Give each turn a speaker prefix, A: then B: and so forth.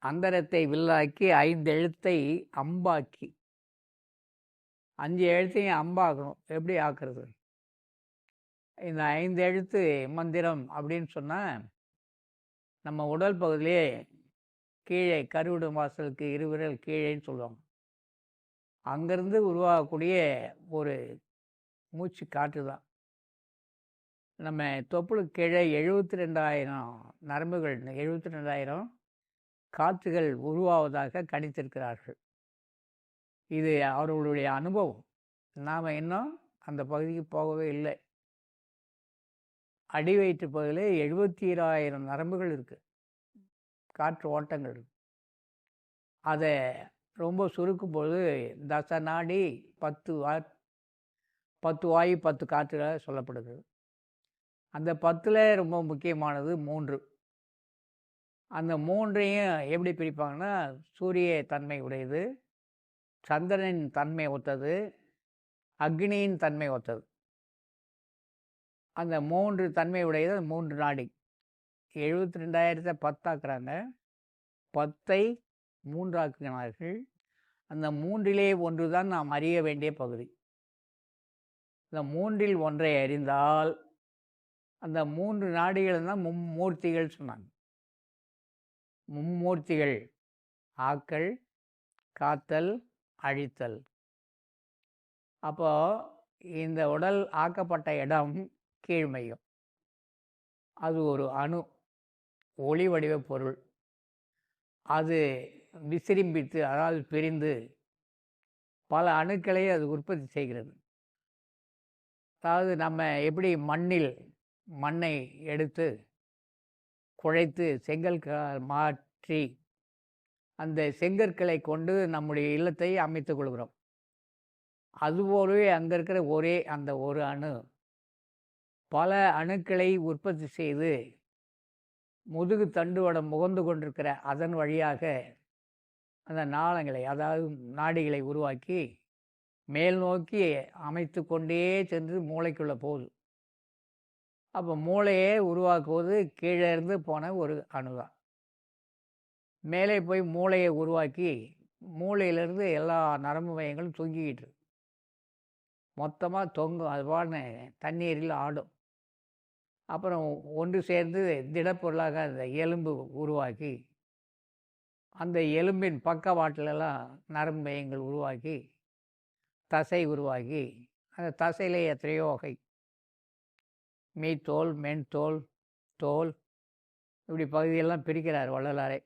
A: அந்தரத்தை வில்லாக்கி 5 எழுத்தை அம்பாக்கி. 5 எழுத்தையும் அம்பாக்கணும். எப்படி ஆக்குறது? இந்த 5 எழுத்து மந்திரம் அப்படின்னு சொன்னால், நம்ம உடல் பகுதியிலே கீழே கருவிடும் வாசலுக்கு 2 விரல் கீழேன்னு சொல்லுவாங்க. அங்கேருந்து உருவாகக்கூடிய ஒரு மூச்சு காற்று தான். நம்ம தொப்புளுக்கு கீழே 72,000 நரம்புகள், 72,000 காற்றுகள் உருவாவதாக கணித்திருக்கிறார்கள். இது அவர்களுடைய அனுபவம். நாம் இன்னும் அந்த பகுதிக்கு போகவே இல்லை. அடி வயிற்று பகுதியில் 72,000 நரம்புகள் இருக்குது, காற்று ஓட்டங்கள் இருக்குது. அதை ரொம்ப சுருக்கும்போது தச நாடி 10 வாயு 10 காற்றுகள் சொல்லப்படுது. அந்த 10ல் ரொம்ப முக்கியமானது 3. அந்த 3ஐயும் எப்படி பிரிப்பாங்கன்னா, சூரிய தன்மை உடையது, சந்திரனின் தன்மை ஒத்தது, அக்னியின் தன்மை ஒத்தது. அந்த 3 தன்மை உடையது 3 நாடி. 72,000 10 ஆக்குறாங்க, 10ஐ 3 ஆக்குகிறார்கள். அந்த 3லே ஒன்று தான் நாம் அறிய வேண்டிய பகுதி. இந்த 3ல் ஒன்றை அறிந்தால் அந்த 3 நாடிகள் தான் மும்மூர்த்திகள் சொன்னாங்க. மும்மூர்த்திகள் ஆக்கல், காத்தல், அழித்தல். அப்போ இந்த உடல் ஆக்கப்பட்ட இடம் கீழ்மையும். அது ஒரு அணு, ஒளி வடிவ பொருள். அது விசிறிம்பித்து, அதாவது பிரிந்து பல அணுக்களை அது உற்பத்தி செய்கிறது. அதாவது நம்ம எப்படி மண்ணை எடுத்து குழைத்து செங்கல் மாற்றி அந்த செங்கற்களை கொண்டு நம்முடைய இல்லத்தை அமைத்துக் கொள்கிறோம். அதுபோலவே அங்கே இருக்கிற அந்த ஒரு அணு பல அணுக்களை உற்பத்தி செய்து முதுகு தண்டுவடம் முகந்து கொண்டிருக்கிற அதன் வழியாக அந்த நாளங்களை, அதாவது நாடிகளை உருவாக்கி மேல் நோக்கி அமைத்து கொண்டே சென்று மூளைக்குள்ளே போகுது. அப்போ மூளையே உருவாக்குவது கீழே இருந்து போன ஒரு அணுதான். மேலே போய் மூளையை உருவாக்கி மூளையிலேருந்து எல்லா நரம்பு மையங்களும் தொங்கிக்கிட்டு மொத்தமாக தொங்கும். அது பாருங்க தண்ணீரில் ஆடும். அப்புறம் ஒன்று சேர்ந்து திடப்பொருளாக அந்த எலும்பு உருவாக்கி அந்த எலும்பின் பக்கவாட்டிலெல்லாம் நரம்பு மையங்கள் உருவாக்கி தசை உருவாக்கி அந்த தசையிலே எத்தனையோ வகை, மீத்தோல், மென்தோல், தோல், இப்படி பகுதியெல்லாம் பிரிக்கிறார் வள்ளலாரே.